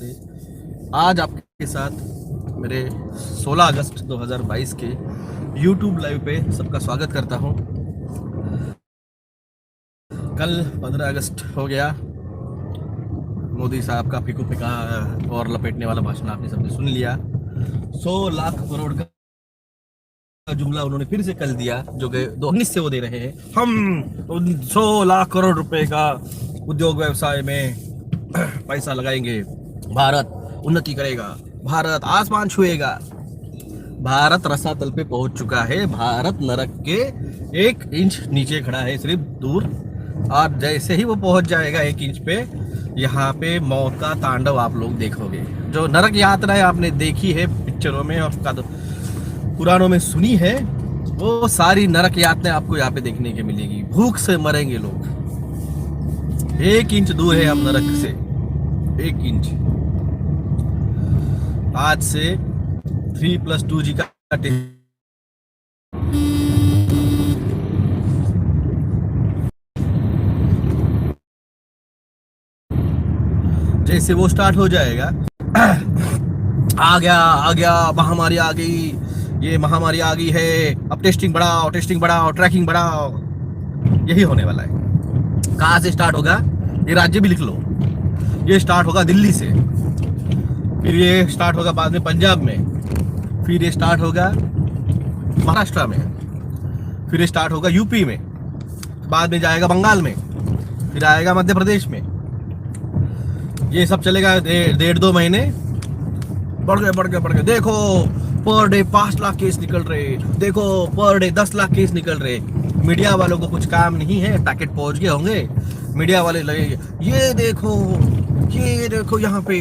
से आज आपके साथ मेरे 16 अगस्त 2022 के YouTube लाइव पे सबका स्वागत करता हूं। कल 15 अगस्त हो गया। मोदी साहब का फीकू फिका और लपेटने वाला भाषण आपने सबने सुन लिया। 100 लाख करोड़ का जुमला उन्होंने फिर से कल दिया, जो कि 2019 से वो दे रहे हैं। हम 100 लाख करोड़ रुपए का उद्योग व्यवसाय में पैसा लगाएंगे, भारत उन्नति करेगा, भारत आसमान छुएगा। भारत रसातल पे पहुंच चुका है, भारत नरक के 1 इंच नीचे खड़ा है सिर्फ दूर, और जैसे ही वो पहुंच जाएगा 1 इंच पे, यहाँ पे मौत का तांडव आप लोग देखोगे। जो नरक यात्राएं आपने देखी है पिक्चरों में और पुराणों में सुनी है, वो सारी नरक यातनाएं आपको यहाँ पे देखने के मिलेगी। भूख से मरेंगे लोग। 1 इंच दूर है हम नरक से, 1 इंच। आज से 3+2G का जैसे वो स्टार्ट हो जाएगा, आ गया महामारी आ गई, ये महामारी आ गई है, अब टेस्टिंग बढ़ाओ, ट्रैकिंग बढ़ाओ, यही होने वाला है। कहाँ से स्टार्ट होगा? ये राज्य भी लिख लो। ये स्टार्ट होगा दिल्ली से, फिर ये स्टार्ट होगा बाद में पंजाब में, फिर ये स्टार्ट होगा महाराष्ट्र में, फिर ये स्टार्ट होगा यूपी में, बाद में जाएगा बंगाल में, फिर आएगा मध्य प्रदेश में। ये सब चलेगा 1.5-2 महीने। बढ़ गए। देखो पर डे 5 लाख केस निकल रहे, देखो पर डे 10 लाख केस निकल रहे। मीडिया वालों को कुछ काम नहीं है, पैकेट पहुंच गए होंगे। मीडिया वाले लगेंगे, ये देखो यहाँ पे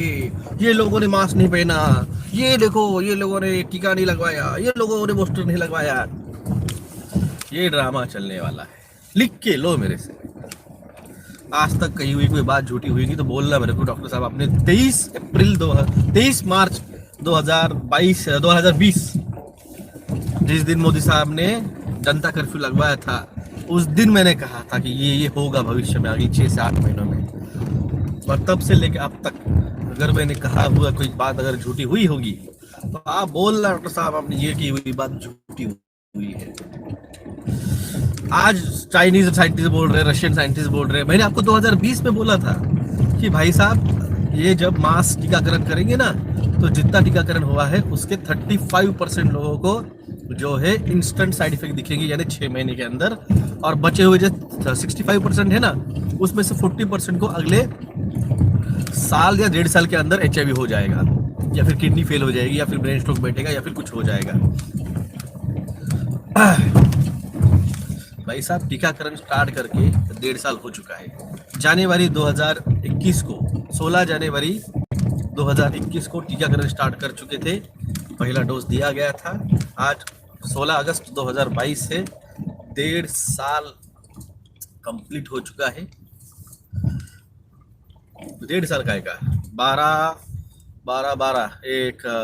ये लोगों ने मास्क नहीं पहना, ये देखो ये लोगों ने टीका नहीं लगवाया, ये लोगों ने पोस्टर नहीं लगवाया। ये ड्रामा चलने वाला है, लिख के लो मेरे से। आज तक कही हुई कोई बात झूठी हुई तो बोलना मेरे को। डॉक्टर साहब, आपने 23 मार्च 2020 जिस दिन मोदी साहब ने जनता कर्फ्यू लगवाया था, उस दिन मैंने कहा था कि ये होगा भविष्य में आगे 6 से 8 महीनों में। और तब से लेकर अब तक अगर मैंने कहा हुआ कोई बात अगर झूठी हुई होगी तो आप बोलना डॉक्टर साहब आपने ये की हुई बात झूठी हुई है। आज चाइनीज साइंटिस्ट बोल रहे, रशियन साइंटिस्ट बोल रहे। मैंने आपको 2020 में बोला था कि भाई साहब, ये जब मास टीकाकरण करेंगे ना, तो जितना टीकाकरण हुआ है उसके 35% लोगों को जो है इंस्टेंट साइड इफेक्ट दिखेंगे, यानी 6 महीने के अंदर। और बचे हुए जो 65% है ना, उसमें से 40% को अगले साल या 1.5 साल के अंदर HIV हो जाएगा, या फिर किडनी फेल हो जाएगी, या फिर ब्रेन स्ट्रोक बैठेगा, या फिर कुछ हो जाएगा। भाई साहब, टीकाकरण स्टार्ट करके 1.5 साल हो चुका है। जनवरी 2021 को 16 जनवरी 2021 को टीकाकरण स्टार्ट कर चुके थे, पहला डोज दिया गया था। आज 16 अगस्त 2022 से 1.5 साल कंप्लीट हो चुका है। 1.5 साल का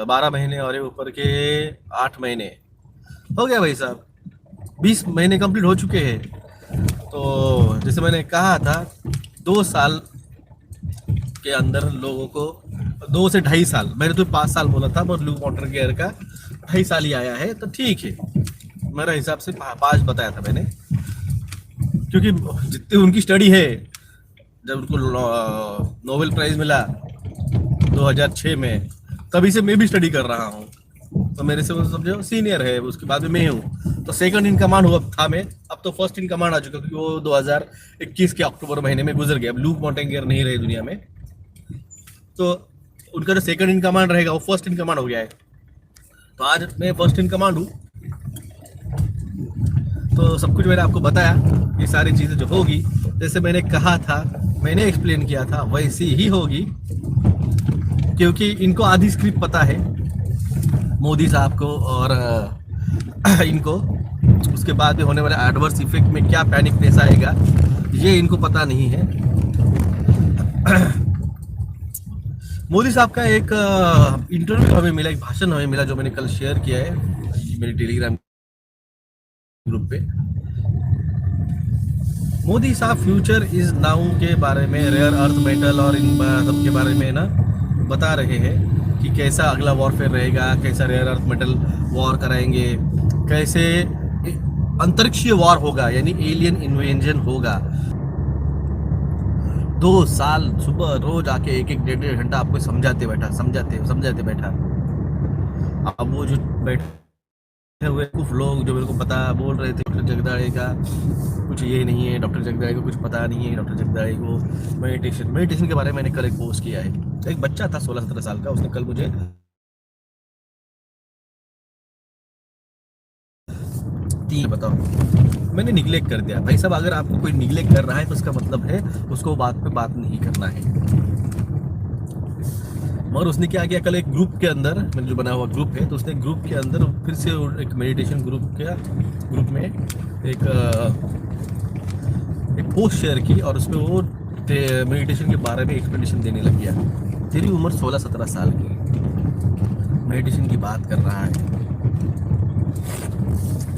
12 महीने और ऊपर के 8 महीने हो गया भाई साहब। 20 महीने कंप्लीट हो चुके हैं। तो जैसे मैंने कहा था, 2 साल के अंदर लोगों को 2 से 2.5 साल, मैंने तो 5 साल बोला था, पर लूक वाटर केयर का 2.5 साल ही आया है, तो ठीक है। मेरे हिसाब से 5 बताया था मैंने, क्योंकि जितनी उनकी स्टडी है, जब उनको नोबेल प्राइज मिला 2006 में, तभी से मैं भी स्टडी कर रहा हूँ। तो मेरे से वो समझो सीनियर है, उसके बाद में मैं हूँ। तो सेकंड इन कमांड हुआ था मैं, अब तो फर्स्ट इन कमांड आ चुका, क्योंकि वो 2021 के अक्टूबर महीने में गुजर गया। अब लूक मॉन्टेंगियर नहीं रहे दुनिया में, तो उनका जो सेकंड इन कमांड रहेगा वो फर्स्ट इन कमांड हो गया है। तो आज मैं फर्स्ट इन कमांड हूँ। तो सब कुछ मैंने आपको बताया, ये सारी चीजें जो होगी, जैसे मैंने कहा था, मैंने एक्सप्लेन किया था, वैसी ही होगी। क्योंकि इनको आधी स्क्रिप्ट पता है, मोदी साहब को और इनको, उसके बाद में होने वाले एडवर्स इफेक्ट में क्या पैनिकनेस आएगा, ये इनको पता नहीं है। मोदी साहब का एक इंटरव्यू हमें मिला, एक भाषण हमें मिला, जो मैंने कल शेयर किया है मेरे टेलीग्राम ग्रुप पे। मोदी साहब फ्यूचर इज नाउ के बारे में, रेयर अर्थ मेटल और इन सब के बारे में ना बता रहे हैं कि कैसा अगला वॉरफेयर रहेगा, कैसा रेयर अर्थ मेटल वॉर कराएंगे, कैसे अंतरिक्षीय वॉर होगा, यानी एलियन इन्वेजन होगा। 2 साल सुबह रोज आके एक एक 1.5 घंटा आपको समझाते बैठा। अब वो जो बैठे हुए कुछ लोग जो मेरे को पता बोल रहे थे डॉक्टर जगदाड़े का कुछ ये नहीं है, डॉक्टर जगदाड़े को कुछ पता नहीं है, डॉक्टर जगदाड़े को मेडिटेशन के बारे में मैंने कल एक पोस्ट किया है। एक बच्चा था 16-17 साल का, उसने कल मुझे बताओ, मैंने निगलेक्ट कर दिया। भाई साहब, अगर आपको कोई निगलेक्ट कर रहा है तो उसका मतलब है उसको बात पे बात नहीं करना है। मगर उसने क्या किया, कल एक ग्रुप के अंदर, मैंने जो बना हुआ ग्रुप है, तो उसने ग्रुप के अंदर फिर से एक मेडिटेशन ग्रुप में एक पोस्ट शेयर की और उसमें वो मेडिटेशन के बारे में एक्सप्लेनेशन देने लग गया। तेरी उम्र 16-17 साल की, मेडिटेशन की बात कर रहा है।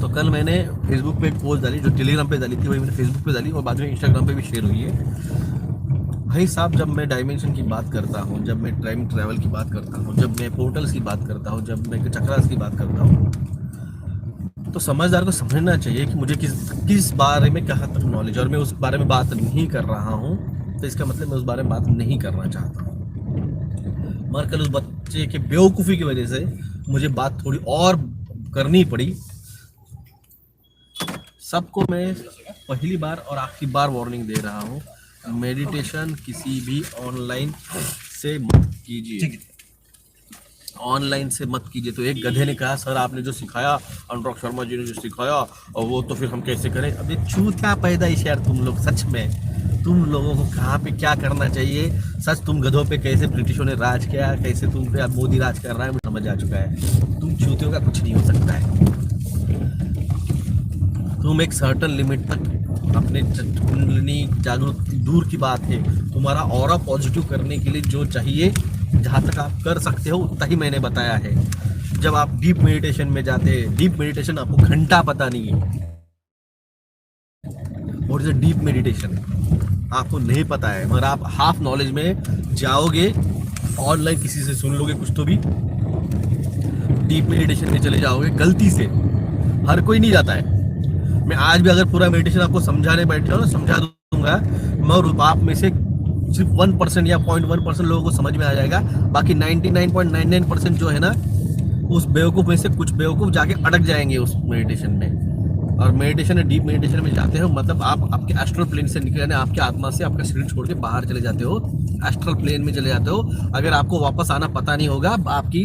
तो कल मैंने फेसबुक पे एक पोस्ट डाली, जो टेलीग्राम पे डाली थी वही मैंने फेसबुक पे डाली और बाद में इंस्टाग्राम पे भी शेयर हुई है। भाई साहब, जब मैं डायमेंशन की बात करता हूँ, जब मैं टाइम ट्रैवल की बात करता हूँ, जब मैं पोर्टल्स की बात करता हूँ, जब मैं चक्रास की बात करता हूँ, तो समझदार को समझना चाहिए कि मुझे किस बारे में कहाँ तक नॉलेज, और मैं उस बारे में बात नहीं कर रहा हूँ तो इसका मतलब मैं उस बारे में बात नहीं करना चाहता हूँ। मगर कल उस बच्चे के बेवकूफ़ी की वजह से मुझे बात थोड़ी और करनी पड़ी। सबको मैं पहली बार और आखिरी बार वार्निंग दे रहा हूँ, मेडिटेशन किसी भी ऑनलाइन से मत कीजिए, ऑनलाइन से मत कीजिए। तो एक गधे ने कहा, सर आपने जो सिखाया, अनुराग शर्मा जी ने जो सिखाया, और वो तो फिर हम कैसे करें। अब ये चूतिया पैदाइश यार तुम लोग, सच में तुम लोगों को कहाँ पे क्या करना चाहिए। सच तुम गधों पे कैसे ब्रिटिशों ने राज किया, कैसे तुम पे अब मोदी राज कर रहा है, मुझे समझ आ चुका है। तुम चूतियों का कुछ नहीं हो सकता है। तुम एक सर्टन लिमिट तक अपने कुंडलिनी जागरूक, दूर की बात है, तुम्हारा ऑरा पॉजिटिव करने के लिए जो चाहिए, जहाँ तक आप कर सकते हो उतना ही मैंने बताया है। जब आप डीप मेडिटेशन में जाते हैं, डीप मेडिटेशन आपको घंटा पता नहीं है, what is a deep meditation आपको नहीं पता है, मगर आप हाफ नॉलेज में जाओगे, ऑनलाइन किसी से सुन लोगे कुछ तो भी, डीप मेडिटेशन में चले जाओगे गलती से। हर कोई नहीं जाता है। मैं आज भी अगर पूरा मेडिटेशन आपको समझाने बैठा हूँ, समझा दूंगा, मगर आप में से सिर्फ 1% या 0.1% लोगों को समझ में आ जाएगा। बाकी 99.99% जो है ना, उस बेवकूफ़ में से कुछ बेवकूफ़ जाके अटक जाएंगे उस मेडिटेशन में। और मेडिटेशन में, डीप मेडिटेशन में जाते हो मतलब आप आपके एस्ट्रल प्लेन से निकलने, आपके आत्मा से आपका शरीर छोड़ के बाहर चले जाते हो, एस्ट्रल प्लेन में चले जाते हो। अगर आपको वापस आना पता नहीं होगा, आपकी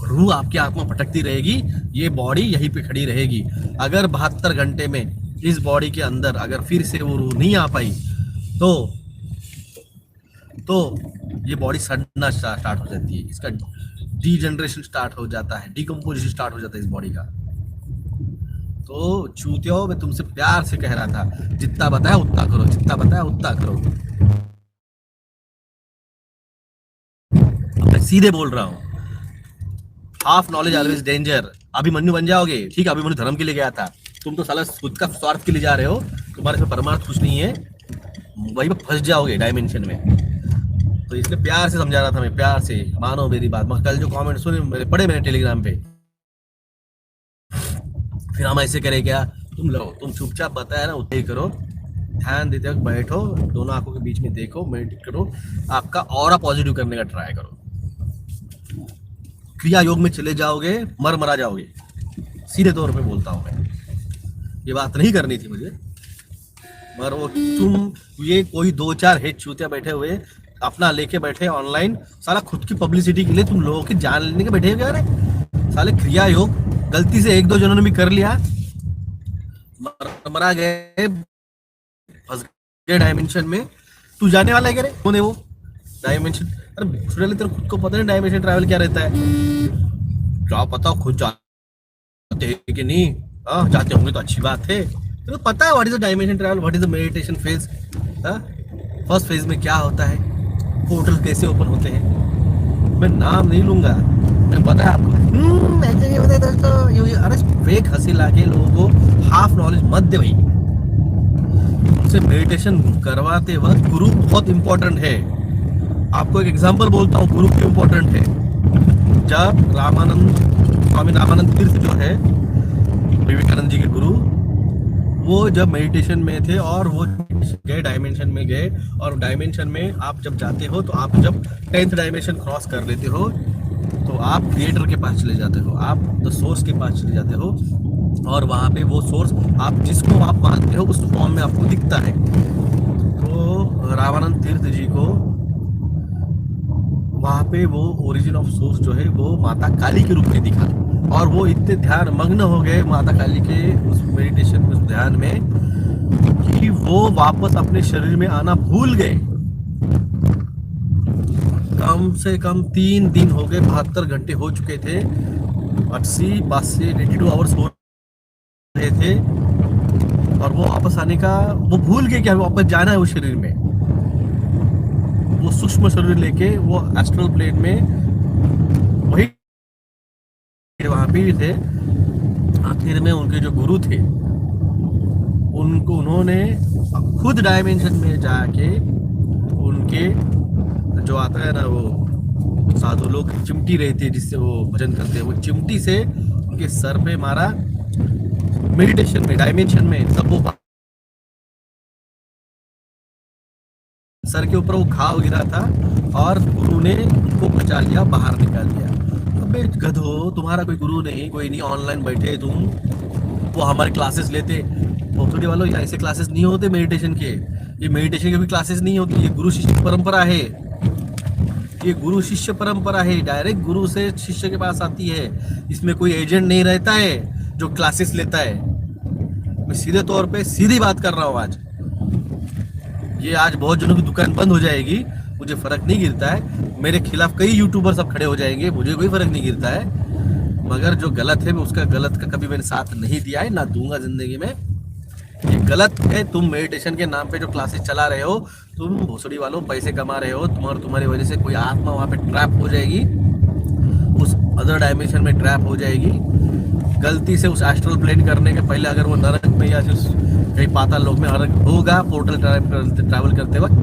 रूह, आपकी आत्मा भटकती रहेगी, ये बॉडी यहीं पे खड़ी रहेगी। अगर 72 घंटे में इस बॉडी के अंदर अगर फिर से वो रूह नहीं आ पाई तो ये बॉडी सड़ना स्टार्ट हो जाती है, इसका डीजनरेशन स्टार्ट हो जाता है, डिकम्पोजिशन स्टार्ट हो जाता है इस बॉडी का। तो चूतियों, मैं तुमसे प्यार से कह रहा था, जितना बताया उतना करो, जितना बताया उतना करो। मैं सीधे बोल रहा हूँ, half knowledge always danger. Abhimanyu बन जाओगे, ठीक है, अभिमन्यु धर्म के लिए गया था, तुम तो साला खुद का स्वार्थ के लिए जा रहे हो, तुम्हारे से परमार्थ कुछ नहीं है, वही पे फंस जाओगे डायमेंशन में। तो इसलिए प्यार से समझा रहा था मैं, प्यार से मानो मेरी बात। मैं कल जो कमेंट सुने पढ़े मैंने टेलीग्राम पे, फिर हम ऐसे करें क्या, तुम चुपचाप बताया ना उतना ही करो, ध्यान देते वक्त बैठो, दोनों आंखों के बीच में देखो, मेडिटेट करो, आपका ऑरा पॉजिटिव करने का ट्राई करो। क्रिया योग में चले जाओगे, मरा जाओगे। सीधे तौर पे बोलता हूँ मैं, ये बात नहीं करनी थी मुझे, मगर वो तुम ये कोई 2-4 हेड चूतिया बैठे हुए अपना लेके बैठे ऑनलाइन, साला खुद की पब्लिसिटी के लिए तुम लोगों की जान लेने के बैठे हुए। अरे साले क्रिया योग गलती से 1-2 जनों ने भी कर लिया, मरा गए, फंस गए डायमेंशन में। तू जाने वाला है क्या रे, कौन है वो डायमेंशन? अरे तेरे खुद को पता नहीं डायमेंशन ट्रैवल क्या रहता है, क्या पता खुद जाते हैं कि नहीं। हाँ, जाते होंगे तो अच्छी बात है। तो पता है what is the dimension travel, what is the meditation phase. First phase में क्या होता है, पोर्टल कैसे ओपन होते हैं, मैं नाम नहीं लूंगा, मैं पता है आपको। ऐसे नहीं होता दोस्तों, अरे फेक हंसी लाके लोगों को हाफ नॉलेज मत दे भाई। उनसे मेडिटेशन करवाते वक्त गुरु बहुत इंपॉर्टेंट है। आपको एक एग्जांपल बोलता हूँ गुरु क्यों इम्पोर्टेंट है। जब स्वामी रामानंद तीर्थ जो है विवेकानंद जी के गुरु, वो जब मेडिटेशन में थे और वो गए डायमेंशन में गए, और डायमेंशन में आप जब जाते हो तो आप जब 10th डायमेंशन क्रॉस कर लेते हो तो आप क्रिएटर के पास चले जाते हो, आप द सोर्स के पास चले जाते हो, और वहाँ पे वो सोर्स आप जिसको आप मानते हो उस फॉर्म में आपको दिखता है। तो रामानंद तीर्थ जी को वहाँ पे वो ओरिजिन ऑफ सोर्स जो है वो माता काली के रूप में दिखा, और वो इतने ध्यान मग्न हो गए माता काली के उस मेडिटेशन में, उस ध्यान में, कि वो वापस अपने शरीर में आना भूल गए। कम से कम 3 दिन हो गए, 72 घंटे हो चुके थे, 82 आवर्स हो रहे थे, और वो वापस आने का वो भूल गए कि हमें वापस जाना है उस शरीर में। वो सूक्ष्म शरीर लेके वो एस्ट्रल प्लेन में वही वहां पे थे। आखिर में उनके जो गुरु थे उन्होंने खुद डायमेंशन में जाके उनके जो आता है ना वो साधु लोग चिमटी रहती है जिससे वो भजन करते हैं, वो चिमटी से उनके सर पे मारा, मेडिटेशन में डायमेंशन में सब वो सर के ऊपर वो घाव गिरा था और गुरु ने उनको बचा लिया, बाहर निकाल दिया। अबे गधो, तुम्हारा कोई गुरु नहीं, कोई नहीं, ऑनलाइन बैठे तुम, वो हमारे क्लासेस लेते। भोसड़ी वालों, ऐसे क्लासेस नहीं होते मेडिटेशन के, ये मेडिटेशन के भी क्लासेस नहीं होती, ये गुरु शिष्य परंपरा है, ये गुरु शिष्य परंपरा है, डायरेक्ट गुरु से शिष्य के पास आती है। इसमें कोई एजेंट नहीं रहता है जो क्लासेस लेता है। मैं सीधे तौर पे सीधी बात कर रहा हूँ। आज बहुत जनों की दुकान बंद हो जाएगी, मुझे फर्क नहीं गिरता है, मेरे खिलाफ कई यूट्यूबर सब खड़े हो जाएंगे, मुझे कोई फर्क नहीं गिरता है, मगर जो गलत है मैं उसका गलत का कभी मैंने साथ नहीं दिया है, ना दूंगा जिंदगी में। ये गलत है। तुम मेडिटेशन के नाम पे जो क्लासेस चला रहे हो, तुम भोसड़ी वालों पैसे कमा रहे हो, तुम्हारी वजह से कोई आत्मा वहां पे ट्रैप हो जाएगी, उस अदर डायमेंशन में ट्रैप हो जाएगी। गलती से उस एस्ट्रल प्लेन करने के पहले अगर वो नरक में या कहीं पाताल लोक में होगा पोर्टल ट्रैवल करते वक्त,